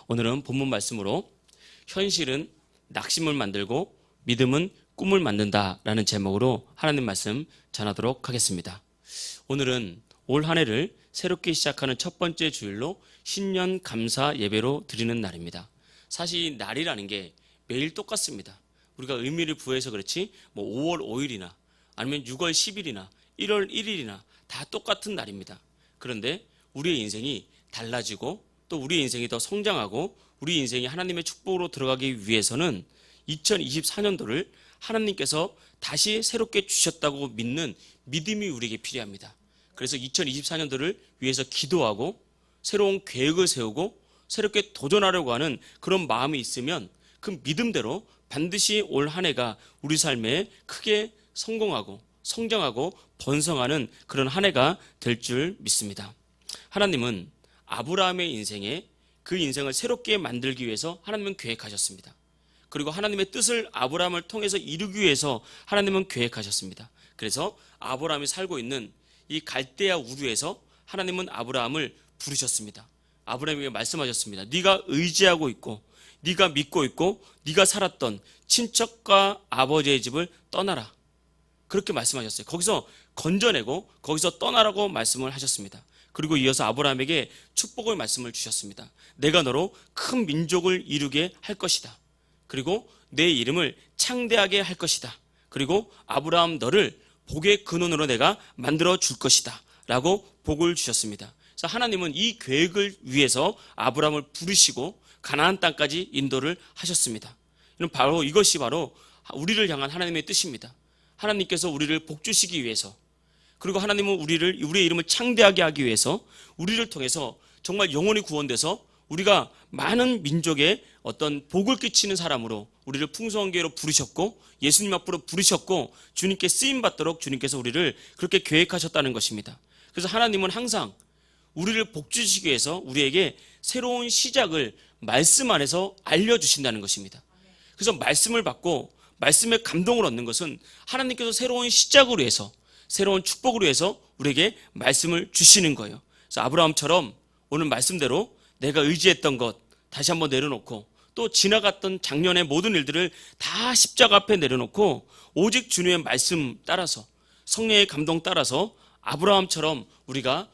오늘은 본문 말씀으로 현실은 낙심을 만들고 믿음은 꿈을 만든다라는 제목으로 하나님 말씀 전하도록 하겠습니다. 오늘은 올 한 해를 새롭게 시작하는 첫 번째 주일로 신년 감사 예배로 드리는 날입니다. 사실 이 날이라는 게 매일 똑같습니다. 우리가 의미를 부여해서 그렇지 5월 5일이나 아니면 6월 10일이나 1월 1일이나 다 똑같은 날입니다. 그런데 우리의 인생이 달라지고 또 우리의 인생이 더 성장하고 우리 인생이 하나님의 축복으로 들어가기 위해서는 2024년도를 하나님께서 다시 새롭게 주셨다고 믿는 믿음이 우리에게 필요합니다. 그래서 2024년도를 위해서 기도하고 새로운 계획을 세우고 새롭게 도전하려고 하는 그런 마음이 있으면 그 믿음대로 반드시 올 한 해가 우리 삶에 크게 성공하고 성장하고 번성하는 그런 한 해가 될 줄 믿습니다. 하나님은 아브라함의 인생에 그 인생을 새롭게 만들기 위해서 하나님은 계획하셨습니다. 그리고 하나님의 뜻을 아브라함을 통해서 이루기 위해서 하나님은 계획하셨습니다. 그래서 아브라함이 살고 있는 이 갈대아 우르에서 하나님은 아브라함을 부르셨습니다. 아브라함에게 말씀하셨습니다. 네가 의지하고 있고 네가 믿고 있고 네가 살았던 친척과 아버지의 집을 떠나라. 그렇게 말씀하셨어요. 거기서 건져내고 거기서 떠나라고 말씀을 하셨습니다. 그리고 이어서 아브라함에게 축복의 말씀을 주셨습니다. 내가 너로 큰 민족을 이루게 할 것이다. 그리고 내 이름을 창대하게 할 것이다. 그리고 아브라함 너를 복의 근원으로 내가 만들어 줄 것이다. 라고 복을 주셨습니다. 그래서 하나님은 이 계획을 위해서 아브라함을 부르시고 가나안 땅까지 인도를 하셨습니다. 이것이 바로 우리를 향한 하나님의 뜻입니다. 하나님께서 우리를 복주시기 위해서 그리고 하나님은 우리의 이름을 창대하게 하기 위해서 우리를 통해서 정말 영원히 구원돼서 우리가 많은 민족에 어떤 복을 끼치는 사람으로 우리를 풍성한 교회로 부르셨고 예수님 앞으로 부르셨고 주님께 쓰임받도록 주님께서 우리를 그렇게 계획하셨다는 것입니다. 그래서 하나님은 항상 우리를 복주시기 위해서 우리에게 새로운 시작을 말씀 안에서 알려주신다는 것입니다. 그래서 말씀을 받고 말씀의 감동을 얻는 것은 하나님께서 새로운 시작을 위해서 새로운 축복을 위해서 우리에게 말씀을 주시는 거예요. 그래서 아브라함처럼 오늘 말씀대로 내가 의지했던 것 다시 한번 내려놓고 또 지나갔던 작년의 모든 일들을 다 십자가 앞에 내려놓고 오직 주님의 말씀 따라서 성령의 감동 따라서 아브라함처럼 우리가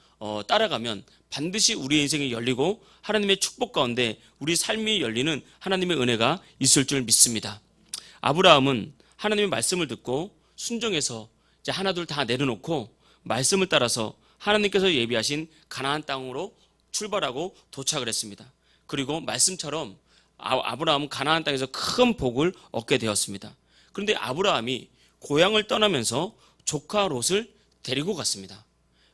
따라가면 반드시 우리의 인생이 열리고 하나님의 축복 가운데 우리 삶이 열리는 하나님의 은혜가 있을 줄 믿습니다. 아브라함은 하나님의 말씀을 듣고 순종해서 이제 하나둘 다 내려놓고 말씀을 따라서 하나님께서 예비하신 가나안 땅으로 출발하고 도착을 했습니다. 그리고 말씀처럼 아브라함은 가나안 땅에서 큰 복을 얻게 되었습니다. 그런데 아브라함이 고향을 떠나면서 조카 롯을 데리고 갔습니다.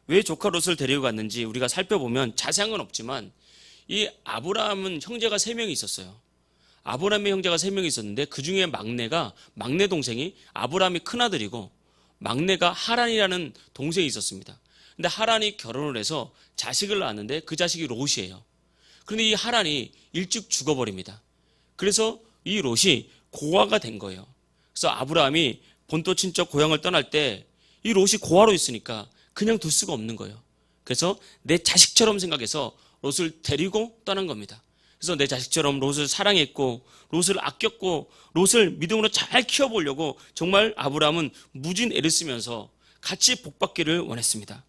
왜 조카 롯을 데리고 갔는지 우리가 살펴보면 자세한 건 없지만 이 아브라함은 형제가 3명이 있었어요. 아브라함의 형제가 3명이 있었는데 그 중에 막내 동생이 아브라함이 큰아들이고 막내가 하란이라는 동생이 있었습니다. 근데 하란이 결혼을 해서 자식을 낳았는데 그 자식이 롯이에요. 그런데 이 하란이 일찍 죽어버립니다. 그래서 이 롯이 고아가 된 거예요. 그래서 아브라함이 본토 친척 고향을 떠날 때 이 롯이 고아로 있으니까 그냥 둘 수가 없는 거예요. 그래서 내 자식처럼 생각해서 롯을 데리고 떠난 겁니다. 그래서 내 자식처럼 롯을 사랑했고 롯을 아꼈고 롯을 믿음으로 잘 키워보려고 정말 아브라함은 무진 애를 쓰면서 같이 복받기를 원했습니다.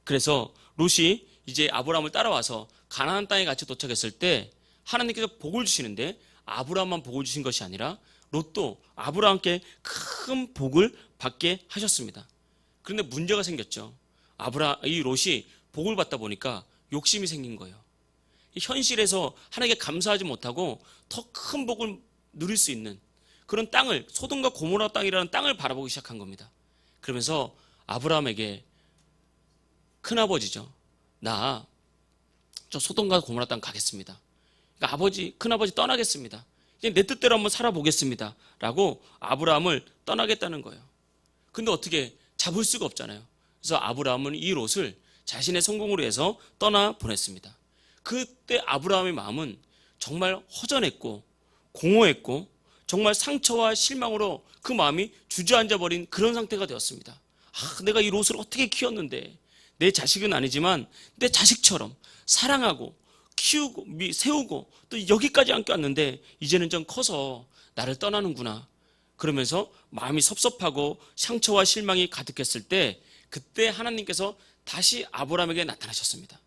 그래서 롯이 이제 아브라함을 따라와서 가나안 땅에 같이 도착했을 때 하나님께서 복을 주시는데 아브라함만 복을 주신 것이 아니라 롯도 아브라함께 큰 복을 받게 하셨습니다. 그런데 문제가 생겼죠. 이 롯이 복을 받다 보니까 욕심이 생긴 거예요. 현실에서 하나님께 감사하지 못하고 더 큰 복을 누릴 수 있는 그런 땅을 소돔과 고모라 땅이라는 땅을 바라보기 시작한 겁니다. 그러면서 아브라함에게 큰아버지죠. 나 저 소돔과 고모라 땅 가겠습니다. 그러니까 큰아버지 떠나겠습니다. 이제 내 뜻대로 한번 살아보겠습니다. 라고 아브라함을 떠나겠다는 거예요. 근데 어떻게 잡을 수가 없잖아요. 그래서 아브라함은 이 롯을 자신의 성공으로 해서 떠나 보냈습니다. 그때 아브라함의 마음은 정말 허전했고 공허했고 정말 상처와 실망으로 그 마음이 주저앉아 버린 그런 상태가 되었습니다. 내가 이 롯을 어떻게 키웠는데 내 자식은 아니지만 내 자식처럼 사랑하고 키우고 세우고 또 여기까지 안겨 왔는데 이제는 좀 커서 나를 떠나는구나. 그러면서 마음이 섭섭하고 상처와 실망이 가득했을 때 그때 하나님께서 다시 아브라함에게 나타나셨습니다.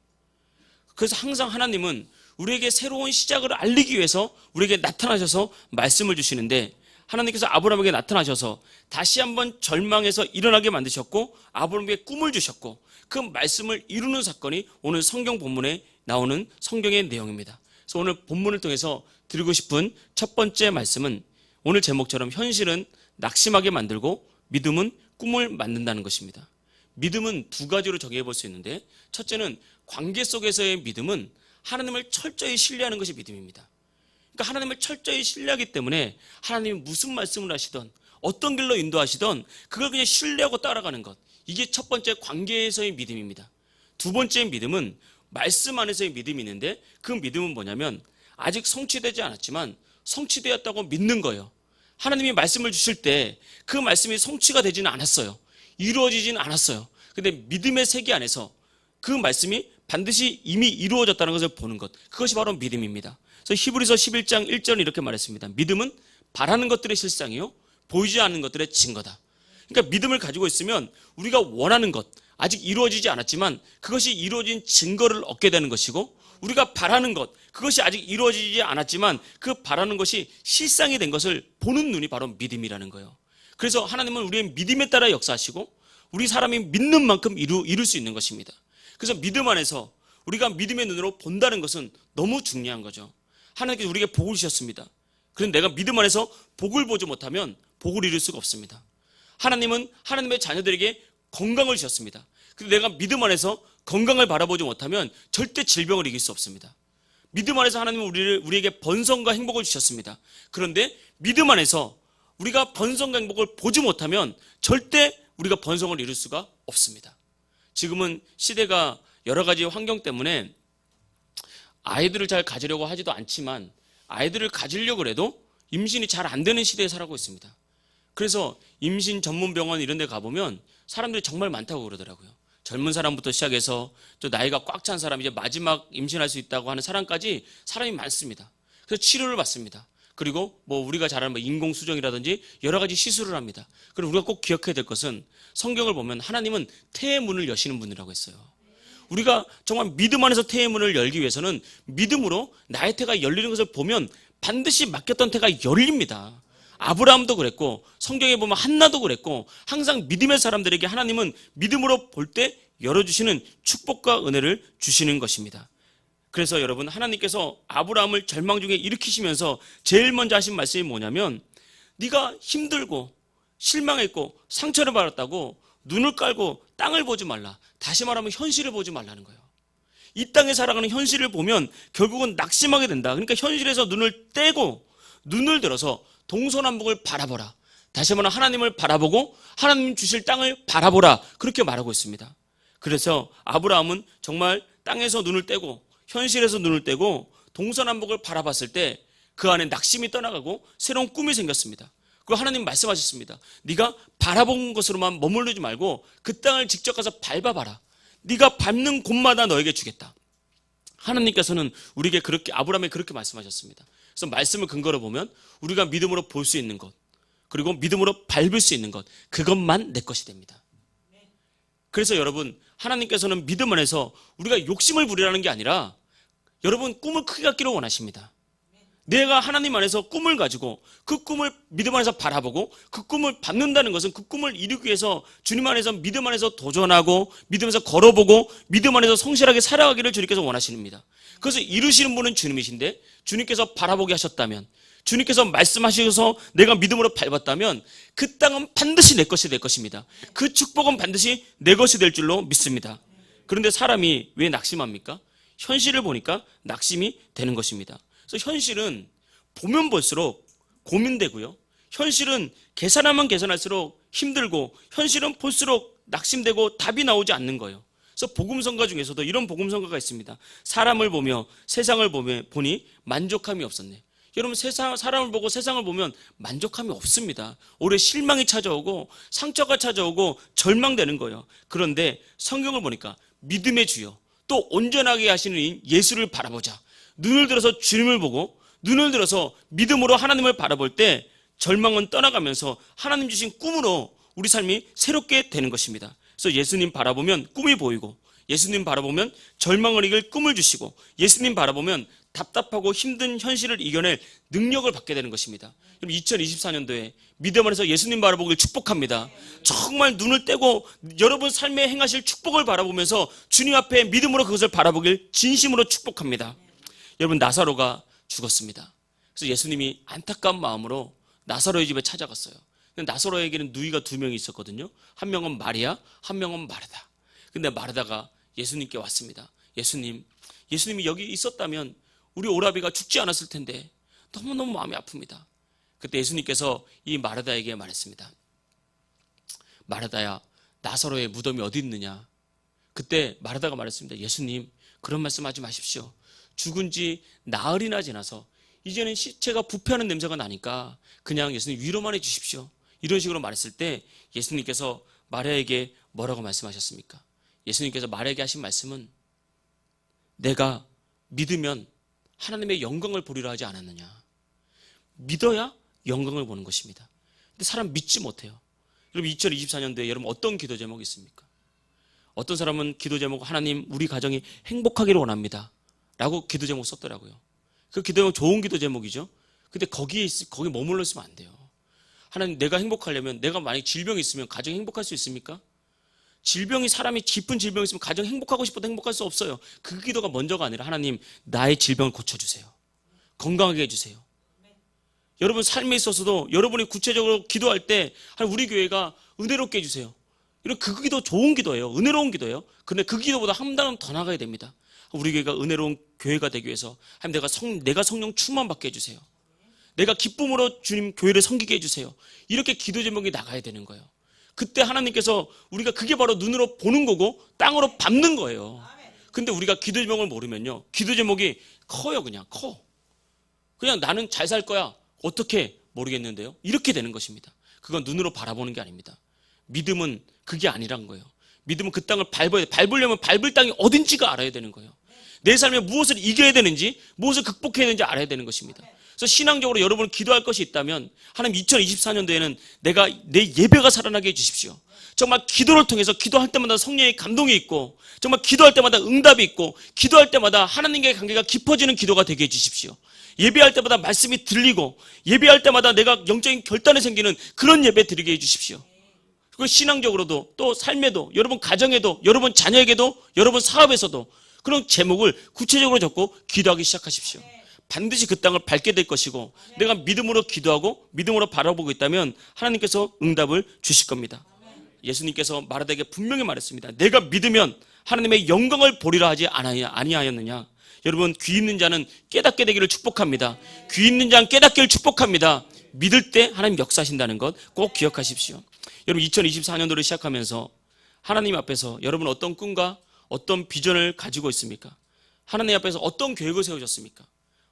그래서 항상 하나님은 우리에게 새로운 시작을 알리기 위해서 우리에게 나타나셔서 말씀을 주시는데 하나님께서 아브라함에게 나타나셔서 다시 한번 절망에서 일어나게 만드셨고 아브라함에게 꿈을 주셨고 그 말씀을 이루는 사건이 오늘 성경 본문에 나오는 성경의 내용입니다. 그래서 오늘 본문을 통해서 드리고 싶은 첫 번째 말씀은 오늘 제목처럼 현실은 낙심하게 만들고 믿음은 꿈을 만든다는 것입니다. 믿음은 두 가지로 정의해 볼 수 있는데 첫째는 관계 속에서의 믿음은 하나님을 철저히 신뢰하는 것이 믿음입니다. 그러니까 하나님을 철저히 신뢰하기 때문에 하나님이 무슨 말씀을 하시던 어떤 길로 인도하시던 그걸 그냥 신뢰하고 따라가는 것, 이게 첫 번째 관계에서의 믿음입니다. 두 번째 믿음은 말씀 안에서의 믿음이 있는데 그 믿음은 뭐냐면 아직 성취되지 않았지만 성취되었다고 믿는 거예요. 하나님이 말씀을 주실 때 그 말씀이 성취가 되지는 않았어요. 이루어지지는 않았어요. 근데 믿음의 세계 안에서 그 말씀이 반드시 이미 이루어졌다는 것을 보는 것, 그것이 바로 믿음입니다. 그래서 히브리서 11장 1절은 이렇게 말했습니다. 믿음은 바라는 것들의 실상이요 보이지 않는 것들의 증거다. 그러니까 믿음을 가지고 있으면 우리가 원하는 것, 아직 이루어지지 않았지만 그것이 이루어진 증거를 얻게 되는 것이고 우리가 바라는 것, 그것이 아직 이루어지지 않았지만 그 바라는 것이 실상이 된 것을 보는 눈이 바로 믿음이라는 거예요. 그래서 하나님은 우리의 믿음에 따라 역사하시고 우리 사람이 믿는 만큼 이룰 수 있는 것입니다. 그래서 믿음 안에서 우리가 믿음의 눈으로 본다는 것은 너무 중요한 거죠. 하나님께서 우리에게 복을 주셨습니다. 그런데 내가 믿음 안에서 복을 보지 못하면 복을 이룰 수가 없습니다. 하나님은 하나님의 자녀들에게 건강을 주셨습니다. 근데 내가 믿음 안에서 건강을 바라보지 못하면 절대 질병을 이길 수 없습니다. 믿음 안에서 하나님은 우리에게 번성과 행복을 주셨습니다. 그런데 믿음 안에서 우리가 번성과 행복을 보지 못하면 절대 우리가 번성을 이룰 수가 없습니다. 지금은 시대가 여러 가지 환경 때문에 아이들을 잘 가지려고 하지도 않지만 아이들을 가지려고 해도 임신이 잘 안 되는 시대에 살아가고 있습니다. 그래서 임신 전문 병원 이런 데 가보면 사람들이 정말 많다고 그러더라고요. 젊은 사람부터 시작해서 또 나이가 꽉 찬 사람, 이제 마지막 임신할 수 있다고 하는 사람까지 사람이 많습니다. 그래서 치료를 받습니다. 그리고 우리가 잘 아는 인공수정이라든지 여러 가지 시술을 합니다. 그리고 우리가 꼭 기억해야 될 것은 성경을 보면 하나님은 태의 문을 여시는 분이라고 했어요. 우리가 정말 믿음 안에서 태의 문을 열기 위해서는 믿음으로 나의 태가 열리는 것을 보면 반드시 맡겼던 태가 열립니다. 아브라함도 그랬고 성경에 보면 한나도 그랬고 항상 믿음의 사람들에게 하나님은 믿음으로 볼 때 열어주시는 축복과 은혜를 주시는 것입니다. 그래서 여러분, 하나님께서 아브라함을 절망 중에 일으키시면서 제일 먼저 하신 말씀이 뭐냐면 네가 힘들고 실망했고 상처를 받았다고 눈을 깔고 땅을 보지 말라. 다시 말하면 현실을 보지 말라는 거예요. 이 땅에 살아가는 현실을 보면 결국은 낙심하게 된다. 그러니까 현실에서 눈을 떼고 눈을 들어서 동서남북을 바라보라. 다시 말하면 하나님을 바라보고 하나님 주실 땅을 바라보라. 그렇게 말하고 있습니다. 그래서 아브라함은 정말 땅에서 눈을 떼고 현실에서 눈을 떼고 동서남북을 바라봤을 때 그 안에 낙심이 떠나가고 새로운 꿈이 생겼습니다. 그리고 하나님 말씀하셨습니다. 네가 바라본 것으로만 머무르지 말고 그 땅을 직접 가서 밟아봐라. 네가 밟는 곳마다 너에게 주겠다. 하나님께서는 우리에게 그렇게, 아브라함에게 그렇게 말씀하셨습니다. 그래서 말씀을 근거로 보면 우리가 믿음으로 볼 수 있는 것, 그리고 믿음으로 밟을 수 있는 것, 그것만 내 것이 됩니다. 그래서 여러분, 하나님께서는 믿음 안에서 우리가 욕심을 부리라는 게 아니라 여러분 꿈을 크게 갖기를 원하십니다. 내가 하나님 안에서 꿈을 가지고 그 꿈을 믿음 안에서 바라보고 그 꿈을 받는다는 것은 그 꿈을 이루기 위해서 주님 안에서 믿음 안에서 도전하고 믿음에서 걸어보고 믿음 안에서 성실하게 살아가기를 주님께서 원하십니다. 그래서 이루시는 분은 주님이신데 주님께서 바라보게 하셨다면, 주님께서 말씀하셔서 내가 믿음으로 밟았다면 그 땅은 반드시 내 것이 될 것입니다. 그 축복은 반드시 내 것이 될 줄로 믿습니다. 그런데 사람이 왜 낙심합니까? 현실을 보니까 낙심이 되는 것입니다. 그래서 현실은 보면 볼수록 고민되고요. 현실은 계산하면 계산할수록 힘들고 현실은 볼수록 낙심되고 답이 나오지 않는 거예요. 그래서 복음성가 중에서도 이런 복음성가가 있습니다. 사람을 보며 세상을 보니 만족함이 없었네. 여러분, 사람을 보고 세상을 보면 만족함이 없습니다. 오히려 실망이 찾아오고 상처가 찾아오고 절망되는 거예요. 그런데 성경을 보니까 믿음의 주여 또 온전하게 하시는 이 예수를 바라보자. 눈을 들어서 주님을 보고 눈을 들어서 믿음으로 하나님을 바라볼 때 절망은 떠나가면서 하나님 주신 꿈으로 우리 삶이 새롭게 되는 것입니다. 그래서 예수님 바라보면 꿈이 보이고, 예수님 바라보면 절망을 이길 꿈을 주시고, 예수님 바라보면 답답하고 힘든 현실을 이겨낼 능력을 받게 되는 것입니다. 그럼 2024년도에 믿음 안에서 예수님 바라보길 축복합니다. 정말 눈을 떼고 여러분 삶에 행하실 축복을 바라보면서 주님 앞에 믿음으로 그것을 바라보길 진심으로 축복합니다. 여러분, 나사로가 죽었습니다. 그래서 예수님이 안타까운 마음으로 나사로의 집에 찾아갔어요. 근데 나사로에게는 누이가 2명이 있었거든요. 한 명은 마리아, 한 명은 마르다. 근데 마르다가 예수님께 왔습니다. 예수님이 여기 있었다면 우리 오라비가 죽지 않았을 텐데 너무너무 마음이 아픕니다. 그때 예수님께서 이 마르다에게 말했습니다. 마르다야, 나사로의 무덤이 어디 있느냐? 그때 마르다가 말했습니다. 예수님, 그런 말씀하지 마십시오. 죽은 지 나흘이나 지나서 이제는 시체가 부패하는 냄새가 나니까 그냥 예수님 위로만 해주십시오. 이런 식으로 말했을 때 예수님께서 마리아에게 뭐라고 말씀하셨습니까? 예수님께서 마리아에게 하신 말씀은 내가 믿으면 하나님의 영광을 보리라 하지 않았느냐. 믿어야 영광을 보는 것입니다. 근데 사람 믿지 못해요. 여러분, 2024년도에 여러분 어떤 기도 제목이 있습니까? 어떤 사람은 기도 제목, 하나님 우리 가정이 행복하기를 원합니다 라고 기도 제목 썼더라고요. 그 기도 제목 좋은 기도 제목이죠. 근데 거기 머물러 있으면 안 돼요. 하나님, 내가 행복하려면, 내가 만약 질병이 있으면 가정이 행복할 수 있습니까? 사람이 깊은 질병이 있으면 가정 행복하고 싶어도 행복할 수 없어요. 그 기도가 먼저가 아니라 하나님, 나의 질병을 고쳐주세요. 건강하게 해주세요. 여러분 삶에 있어서도 여러분이 구체적으로 기도할 때 우리 교회가 은혜롭게 해주세요. 이런 그 기도 좋은 기도예요. 은혜로운 기도예요. 근데 그 기도보다 한 단계 더 나가야 됩니다. 우리 교회가 은혜로운 교회가 되기 위해서 하나님, 내가 성령 충만 받게 해주세요. 내가 기쁨으로 주님 교회를 섬기게 해주세요. 이렇게 기도 제목이 나가야 되는 거예요. 그때 하나님께서 우리가 그게 바로 눈으로 보는 거고 땅으로 밟는 거예요. 근데 우리가 기도 제목을 모르면요, 기도 제목이 커요. 그냥 커. 그냥 나는 잘 살 거야. 어떻게 모르겠는데요. 이렇게 되는 것입니다. 그건 눈으로 바라보는 게 아닙니다. 믿음은 그게 아니란 거예요. 믿음은 그 땅을 밟아야 돼. 밟으려면 밟을 땅이 어딘지가 알아야 되는 거예요. 내 삶에 무엇을 이겨야 되는지, 무엇을 극복해야 되는지 알아야 되는 것입니다. 그래서 신앙적으로 여러분 기도할 것이 있다면 하나님, 2024년도에는 내 예배가 살아나게 해주십시오. 정말 기도를 통해서 기도할 때마다 성령의 감동이 있고, 정말 기도할 때마다 응답이 있고, 기도할 때마다 하나님과의 관계가 깊어지는 기도가 되게 해주십시오. 예배할 때마다 말씀이 들리고, 예배할 때마다 내가 영적인 결단이 생기는 그런 예배 드리게 해주십시오. 그리고 신앙적으로도, 또 삶에도, 여러분 가정에도, 여러분 자녀에게도, 여러분 사업에서도 그런 제목을 구체적으로 적고 기도하기 시작하십시오. 반드시 그 땅을 밟게 될 것이고, 내가 믿음으로 기도하고 믿음으로 바라보고 있다면 하나님께서 응답을 주실 겁니다. 예수님께서 마르다에게 분명히 말했습니다. 내가 믿으면 하나님의 영광을 보리라 하지 아니하였느냐. 여러분, 귀 있는 자는 깨닫게 되기를 축복합니다. 귀 있는 자는 깨닫기를 축복합니다. 믿을 때 하나님 역사하신다는 것 꼭 기억하십시오. 여러분, 2024년도를 시작하면서 하나님 앞에서 여러분 어떤 꿈과 어떤 비전을 가지고 있습니까? 하나님 앞에서 어떤 계획을 세우셨습니까?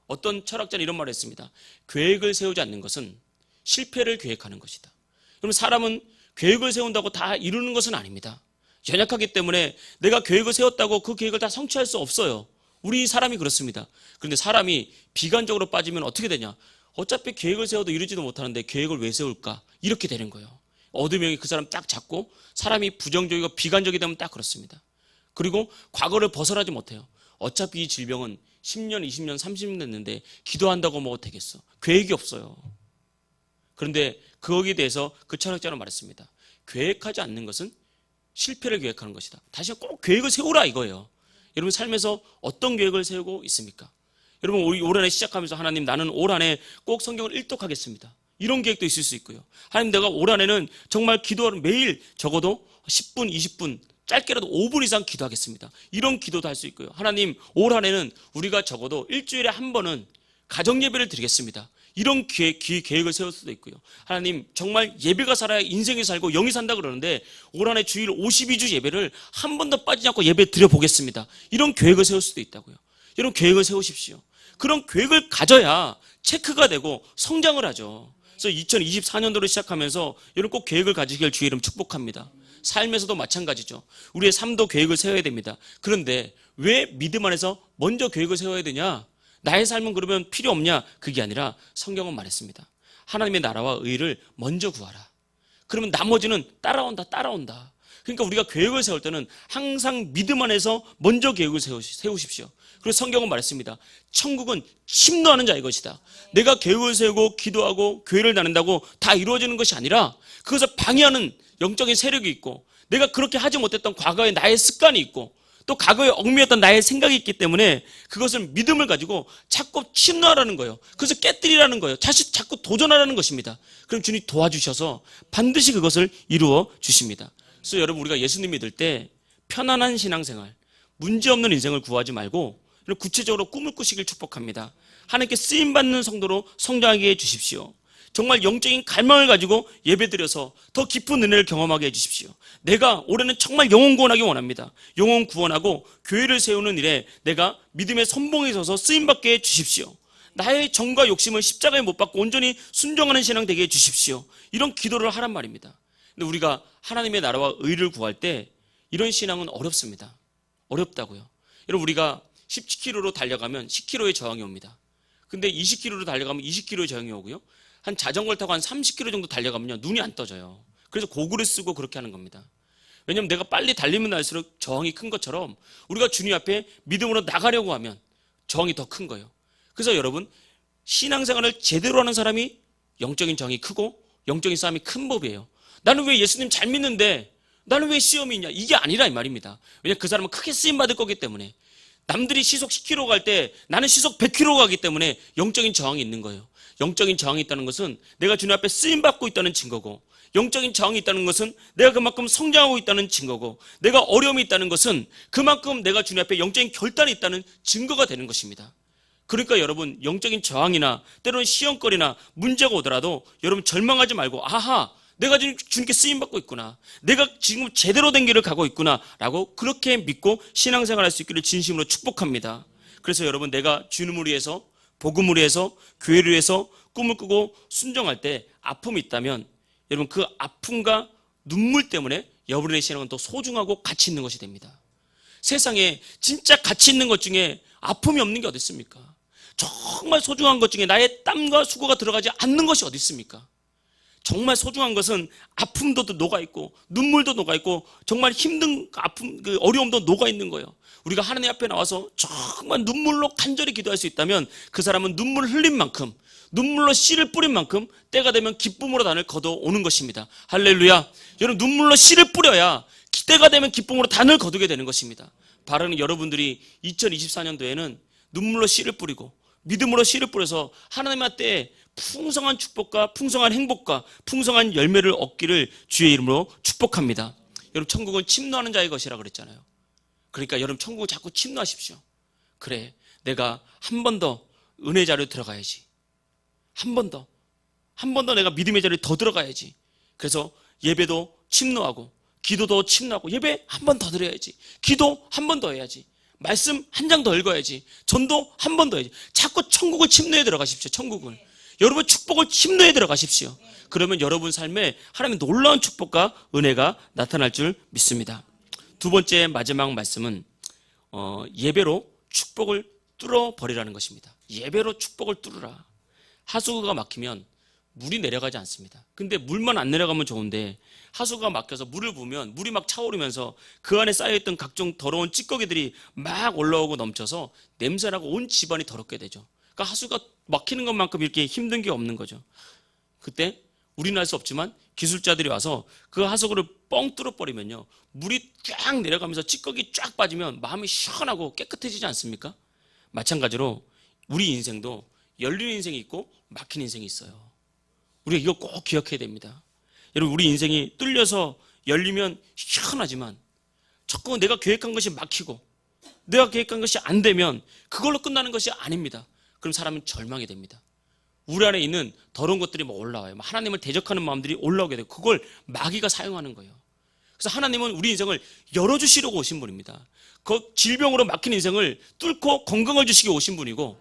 어떤 철학자는 이런 말을 했습니다. 계획을 세우지 않는 것은 실패를 계획하는 것이다. 여러분, 사람은 계획을 세운다고 다 이루는 것은 아닙니다. 연약하기 때문에 내가 계획을 세웠다고 그 계획을 다 성취할 수 없어요. 우리 사람이 그렇습니다. 그런데 사람이 비관적으로 빠지면 어떻게 되냐? 어차피 계획을 세워도 이루지도 못하는데 계획을 왜 세울까? 이렇게 되는 거예요. 어둠형이 그 사람 딱 잡고, 사람이 부정적이고 비관적이 되면 딱 그렇습니다. 그리고 과거를 벗어나지 못해요. 어차피 이 질병은 10년, 20년, 30년 됐는데 기도한다고 뭐 되겠어? 계획이 없어요. 그런데 거기에 대해서 그 철학자는 말했습니다. 계획하지 않는 것은 실패를 계획하는 것이다. 다시 꼭 계획을 세우라 이거예요. 여러분 삶에서 어떤 계획을 세우고 있습니까? 여러분, 올 한해 시작하면서 하나님, 나는 올 한해 꼭 성경을 일독하겠습니다. 이런 계획도 있을 수 있고요. 하나님, 내가 올 한해는 정말 기도하는 매일 적어도 10분, 20분, 짧게라도 5분 이상 기도하겠습니다. 이런 기도도 할 수 있고요. 하나님, 올 한해는 우리가 적어도 일주일에 한 번은 가정 예배를 드리겠습니다. 이런 계획을 세울 수도 있고요. 하나님, 정말 예배가 살아야 인생이 살고 영이 산다 그러는데 올 한해 주일 52주 예배를 한 번도 빠지지 않고 예배 드려보겠습니다. 이런 계획을 세울 수도 있다고요. 이런 계획을 세우십시오. 그런 계획을 가져야 체크가 되고 성장을 하죠. 그래서 2024년도를 시작하면서 여러분 꼭 계획을 가지길 주의 이름 축복합니다. 삶에서도 마찬가지죠. 우리의 삶도 계획을 세워야 됩니다. 그런데 왜 믿음 안에서 먼저 계획을 세워야 되냐? 나의 삶은 그러면 필요 없냐? 그게 아니라 성경은 말했습니다. 하나님의 나라와 의를 먼저 구하라. 그러면 나머지는 따라온다. 그러니까 우리가 계획을 세울 때는 항상 믿음 안에서 먼저 계획을 세우십시오. 그리고 성경은 말했습니다. 천국은 침노하는 자의 것이다. 내가 계획을 세우고 기도하고 교회를 다닌다고 다 이루어지는 것이 아니라 그것을 방해하는 영적인 세력이 있고, 내가 그렇게 하지 못했던 과거의 나의 습관이 있고, 또 과거에 얽매였던 나의 생각이 있기 때문에 그것을 믿음을 가지고 자꾸 침노하라는 거예요. 그래서 깨뜨리라는 거예요. 자꾸 도전하라는 것입니다. 그럼 주님이 도와주셔서 반드시 그것을 이루어 주십니다. 그래서 여러분, 우리가 예수님 믿을 때 편안한 신앙생활, 문제없는 인생을 구하지 말고 구체적으로 꿈을 꾸시길 축복합니다. 하나님께 쓰임받는 성도로 성장하게 해주십시오. 정말 영적인 갈망을 가지고 예배드려서 더 깊은 은혜를 경험하게 해주십시오. 내가 올해는 정말 영혼 구원하기 원합니다. 영혼 구원하고 교회를 세우는 일에 내가 믿음의 선봉에 서서 쓰임받게 해주십시오. 나의 정과 욕심을 십자가에 못 박고 온전히 순종하는 신앙 되게 해주십시오. 이런 기도를 하란 말입니다. 근데 우리가 하나님의 나라와 의를 구할 때 이런 신앙은 어렵습니다. 어렵다고요. 여러분, 우리가 17km로 달려가면 10km의 저항이 옵니다. 근데 20km로 달려가면 20km의 저항이 오고요. 한 자전거를 타고 한 30km 정도 달려가면요, 눈이 안 떠져요. 그래서 고글을 쓰고 그렇게 하는 겁니다. 왜냐하면 내가 빨리 달리면 날수록 저항이 큰 것처럼 우리가 주님 앞에 믿음으로 나가려고 하면 저항이 더 큰 거예요. 그래서 여러분, 신앙생활을 제대로 하는 사람이 영적인 저항이 크고 영적인 싸움이 큰 법이에요. 나는 왜 예수님 잘 믿는데 나는 왜 시험이 있냐? 이게 아니라 이 말입니다. 왜냐하면 그 사람은 크게 쓰임받을 거기 때문에. 남들이 시속 10km 갈 때 나는 시속 100km 가기 때문에 영적인 저항이 있는 거예요. 영적인 저항이 있다는 것은 내가 주님 앞에 쓰임받고 있다는 증거고, 영적인 저항이 있다는 것은 내가 그만큼 성장하고 있다는 증거고, 내가 어려움이 있다는 것은 그만큼 내가 주님 앞에 영적인 결단이 있다는 증거가 되는 것입니다. 그러니까 여러분, 영적인 저항이나 때로는 시험거리나 문제가 오더라도 여러분 절망하지 말고, 아하, 내가 지금 주님께 쓰임받고 있구나, 내가 지금 제대로 된 길을 가고 있구나 라고 그렇게 믿고 신앙생활할 수 있기를 진심으로 축복합니다. 그래서 여러분, 내가 주님을 위해서, 복음을 위해서, 교회를 위해서 꿈을 꾸고 순종할 때 아픔이 있다면 여러분, 그 아픔과 눈물 때문에 여러분의 신앙은 더 소중하고 가치 있는 것이 됩니다. 세상에 진짜 가치 있는 것 중에 아픔이 없는 게 어디 있습니까? 정말 소중한 것 중에 나의 땀과 수고가 들어가지 않는 것이 어디 있습니까? 정말 소중한 것은 아픔도 녹아있고 눈물도 녹아있고 정말 힘든 아픔, 그 어려움도 녹아있는 거예요. 우리가 하나님 앞에 나와서 정말 눈물로 간절히 기도할 수 있다면 그 사람은 눈물 흘린 만큼, 눈물로 씨를 뿌린 만큼 때가 되면 기쁨으로 단을 거둬오는 것입니다. 할렐루야. 여러분, 눈물로 씨를 뿌려야 때가 되면 기쁨으로 단을 거두게 되는 것입니다. 바라는 여러분들이 2024년도에는 눈물로 씨를 뿌리고 믿음으로 씨를 뿌려서 하나님 앞에 풍성한 축복과 풍성한 행복과 풍성한 열매를 얻기를 주의 이름으로 축복합니다. 여러분, 천국은 침노하는 자의 것이라 그랬잖아요. 그러니까 여러분, 천국을 자꾸 침노하십시오. 그래, 내가 한 번 더 은혜 자리로 들어가야지. 한 번 더 내가 믿음의 자리에 더 들어가야지. 그래서 예배도 침노하고 기도도 침노하고, 예배 한 번 더 드려야지, 기도 한 번 더 해야지, 말씀 한 장 더 읽어야지, 전도 한 번 더 해야지. 자꾸 천국을 침노해 들어가십시오. 천국을. 여러분, 축복을 침노해 들어가십시오. 그러면 여러분 삶에 하나님의 놀라운 축복과 은혜가 나타날 줄 믿습니다. 두 번째 마지막 말씀은 예배로 축복을 뚫어버리라는 것입니다. 예배로 축복을 뚫으라. 하수구가 막히면 물이 내려가지 않습니다. 근데 물만 안 내려가면 좋은데 하수구가 막혀서 물을 부으면 물이 막 차오르면서 그 안에 쌓여있던 각종 더러운 찌꺼기들이 막 올라오고 넘쳐서 냄새나고 온 집안이 더럽게 되죠. 그러니까 하수구가 막히는 것만큼 이렇게 힘든 게 없는 거죠. 그때 우리는 할 수 없지만 기술자들이 와서 그 하수구를 뻥 뚫어버리면요, 물이 쫙 내려가면서 찌꺼기 쫙 빠지면 마음이 시원하고 깨끗해지지 않습니까? 마찬가지로 우리 인생도 열린 인생이 있고 막힌 인생이 있어요. 우리가 이거 꼭 기억해야 됩니다. 여러분, 우리 인생이 뚫려서 열리면 시원하지만 자꾸 내가 계획한 것이 막히고 내가 계획한 것이 안 되면 그걸로 끝나는 것이 아닙니다. 그럼 사람은 절망이 됩니다. 우리 안에 있는 더러운 것들이 막 올라와요. 하나님을 대적하는 마음들이 올라오게 되고 그걸 마귀가 사용하는 거예요. 그래서 하나님은 우리 인생을 열어주시려고 오신 분입니다. 그 질병으로 막힌 인생을 뚫고 건강을 주시기 오신 분이고,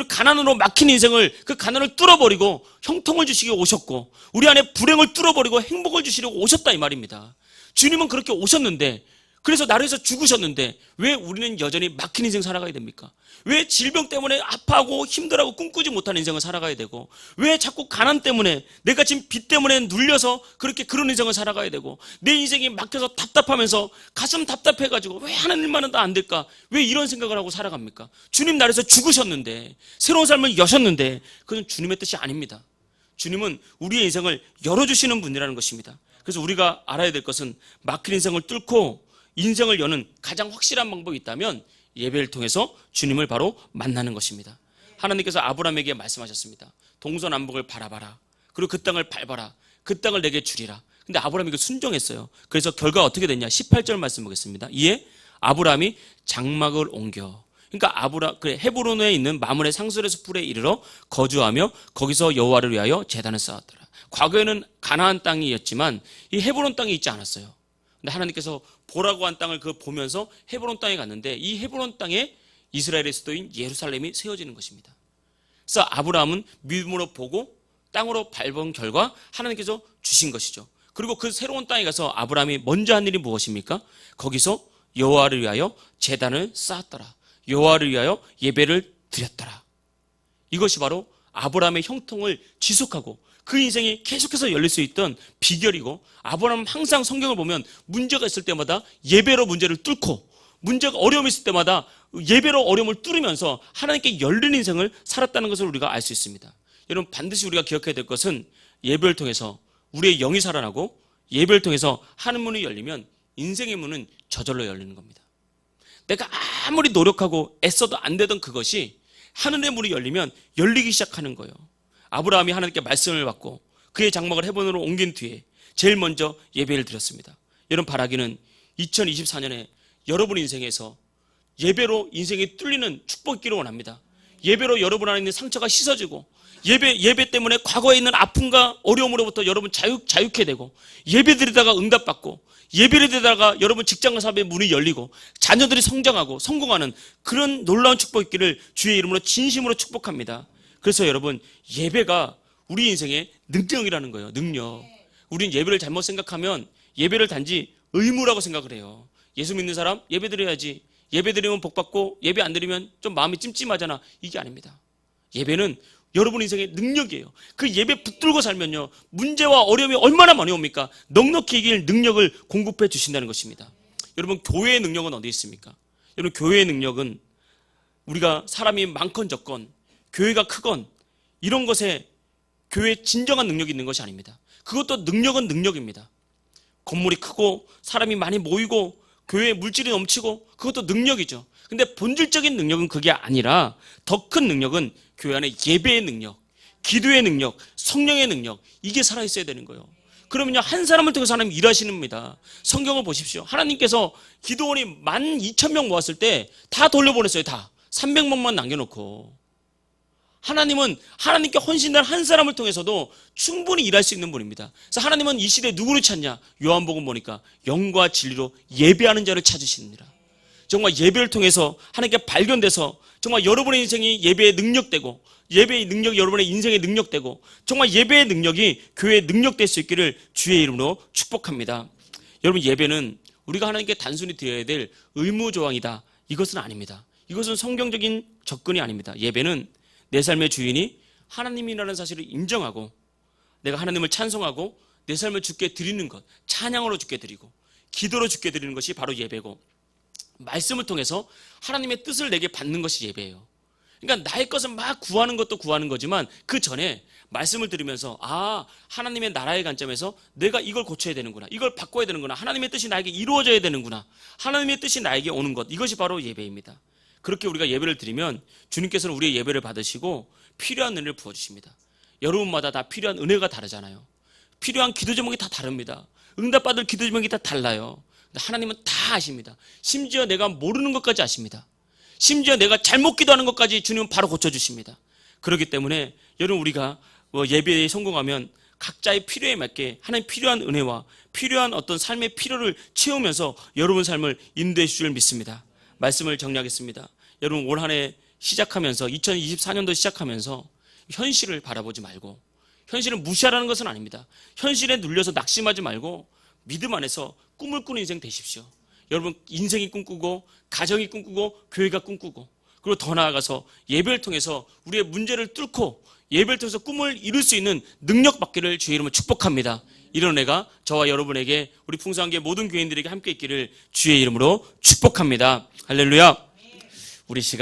가난으로 막힌 인생을 그 가난을 뚫어버리고 형통을 주시기 오셨고, 우리 안에 불행을 뚫어버리고 행복을 주시려고 오셨다 이 말입니다. 주님은 그렇게 오셨는데, 그래서 나를 위해서 죽으셨는데 왜 우리는 여전히 막힌 인생 살아가야 됩니까? 왜 질병 때문에 아파하고 힘들어하고 꿈꾸지 못하는 인생을 살아가야 되고, 왜 자꾸 가난 때문에, 내가 지금 빚 때문에 눌려서 그런 인생을 살아가야 되고, 내 인생이 막혀서 답답하면서 가슴 답답해가지고 왜 하나님만은 다 안 될까? 왜 이런 생각을 하고 살아갑니까? 주님 나를 위해서 죽으셨는데, 새로운 삶을 여셨는데, 그건 주님의 뜻이 아닙니다. 주님은 우리의 인생을 열어주시는 분이라는 것입니다. 그래서 우리가 알아야 될 것은, 막힌 인생을 뚫고 인생을 여는 가장 확실한 방법이 있다면 예배를 통해서 주님을 바로 만나는 것입니다. 하나님께서 아브라함에게 말씀하셨습니다. 동서남북을 바라봐라. 그리고 그 땅을 밟아라. 그 땅을 내게 주리라. 근데 아브라함이 그 순종했어요. 그래서 결과가 어떻게 됐냐? 18절 말씀 보겠습니다. 이에 아브라함이 장막을 옮겨, 그러니까 헤브론에 있는 마므레 상수리 숲에 이르러 거주하며 거기서 여호와를 위하여 제단을 쌓았더라. 과거에는 가나안 땅이었지만 이 헤브론 땅이 있지 않았어요. 근데 하나님께서 보라고 한 땅을 보면서 헤브론 땅에 갔는데, 이 헤브론 땅에 이스라엘의 수도인 예루살렘이 세워지는 것입니다. 그래서 아브라함은 믿음으로 보고 땅으로 밟은 결과 하나님께서 주신 것이죠. 그리고 그 새로운 땅에 가서 아브라함이 먼저 한 일이 무엇입니까? 거기서 여호와를 위하여 제단을 쌓았더라. 여호와를 위하여 예배를 드렸더라. 이것이 바로 아브라함의 형통을 지속하고 그 인생이 계속해서 열릴 수 있던 비결이고, 아브라함은 항상 성경을 보면 문제가 있을 때마다 예배로 문제를 뚫고, 문제가 어려움이 있을 때마다 예배로 어려움을 뚫으면서 하나님께 열린 인생을 살았다는 것을 우리가 알 수 있습니다. 여러분, 반드시 우리가 기억해야 될 것은, 예배를 통해서 우리의 영이 살아나고 예배를 통해서 하늘 문이 열리면 인생의 문은 저절로 열리는 겁니다. 내가 아무리 노력하고 애써도 안 되던 그것이 하늘의 문이 열리면 열리기 시작하는 거예요. 아브라함이 하나님께 말씀을 받고 그의 장막을 헤브론으로 옮긴 뒤에 제일 먼저 예배를 드렸습니다. 여러분, 바라기는 2024년에 여러분 인생에서 예배로 인생이 뚫리는 축복이 있기를 원합니다. 예배로 여러분 안에 있는 상처가 씻어지고, 예배 때문에 과거에 있는 아픔과 어려움으로부터 여러분 자유케 되고, 예배 드리다가 응답받고, 예배를 드리다가 여러분 직장과 사업의 문이 열리고 자녀들이 성장하고 성공하는 그런 놀라운 축복이 있기를 주의 이름으로 진심으로 축복합니다. 그래서 여러분, 예배가 우리 인생의 능력이라는 거예요. 능력. 우린 예배를 잘못 생각하면 예배를 단지 의무라고 생각을 해요. 예수 믿는 사람 예배 드려야지, 예배 드리면 복 받고 예배 안 드리면 좀 마음이 찜찜하잖아. 이게 아닙니다. 예배는 여러분 인생의 능력이에요. 그 예배 붙들고 살면요, 문제와 어려움이 얼마나 많이 옵니까? 넉넉히 이길 능력을 공급해 주신다는 것입니다. 여러분, 교회의 능력은 어디 있습니까? 여러분, 교회의 능력은 우리가 사람이 많건 적건, 교회가 크건, 이런 것에 교회에 진정한 능력이 있는 것이 아닙니다. 그것도 능력은 능력입니다. 건물이 크고 사람이 많이 모이고 교회에 물질이 넘치고, 그것도 능력이죠. 근데 본질적인 능력은 그게 아니라 더 큰 능력은 교회 안에 예배의 능력, 기도의 능력, 성령의 능력, 이게 살아있어야 되는 거예요. 그러면요, 한 사람을 통해서 하나님 일하시는 겁니다. 성경을 보십시오. 하나님께서 기도원이 12,000명 모았을 때 다 돌려보냈어요. 다 300명만 남겨놓고. 하나님은 하나님께 헌신된 한 사람을 통해서도 충분히 일할 수 있는 분입니다. 그래서 하나님은 이 시대에 누구를 찾냐? 요한복음 보니까 영과 진리로 예배하는 자를 찾으시느니라. 정말 예배를 통해서 하나님께 발견돼서 정말 여러분의 인생이 예배의 능력되고, 예배의 능력이 여러분의 인생의 능력되고, 정말 예배의 능력이 교회의 능력될 수 있기를 주의 이름으로 축복합니다. 여러분, 예배는 우리가 하나님께 단순히 드려야 될 의무조항이다, 이것은 아닙니다. 이것은 성경적인 접근이 아닙니다. 예배는 내 삶의 주인이 하나님이라는 사실을 인정하고, 내가 하나님을 찬송하고 내 삶을 주께 드리는 것, 찬양으로 주께 드리고 기도로 주께 드리는 것이 바로 예배고, 말씀을 통해서 하나님의 뜻을 내게 받는 것이 예배예요. 그러니까 나의 것을 막 구하는 것도 구하는 거지만, 그 전에 말씀을 들으면서, 아, 하나님의 나라의 관점에서 내가 이걸 고쳐야 되는구나, 이걸 바꿔야 되는구나, 하나님의 뜻이 나에게 이루어져야 되는구나, 하나님의 뜻이 나에게 오는 것, 이것이 바로 예배입니다. 그렇게 우리가 예배를 드리면 주님께서는 우리의 예배를 받으시고 필요한 은혜를 부어주십니다. 여러분마다 다 필요한 은혜가 다르잖아요. 필요한 기도 제목이 다 다릅니다. 응답받을 기도 제목이 다 달라요. 하나님은 다 아십니다. 심지어 내가 모르는 것까지 아십니다. 심지어 내가 잘못 기도하는 것까지 주님은 바로 고쳐주십니다. 그렇기 때문에 여러분, 우리가 예배에 성공하면 각자의 필요에 맞게 하나님 필요한 은혜와 필요한 어떤 삶의 필요를 채우면서 여러분 삶을 인도해 주실 줄 믿습니다. 말씀을 정리하겠습니다. 여러분, 올 한 해 시작하면서 2024년도 시작하면서 현실을 바라보지 말고, 현실을 무시하라는 것은 아닙니다. 현실에 눌려서 낙심하지 말고 믿음 안에서 꿈을 꾸는 인생 되십시오. 여러분 인생이 꿈꾸고 가정이 꿈꾸고 교회가 꿈꾸고 그리고 더 나아가서 예배를 통해서 우리의 문제를 뚫고 예배를 통해서 꿈을 이룰 수 있는 능력 받기를 주의 이름으로 축복합니다. 이런 은혜가 저와 여러분에게 우리 풍성한교회 모든 교인들에게 함께 있기를 주의 이름으로 축복합니다. 할렐루야. 우리 시간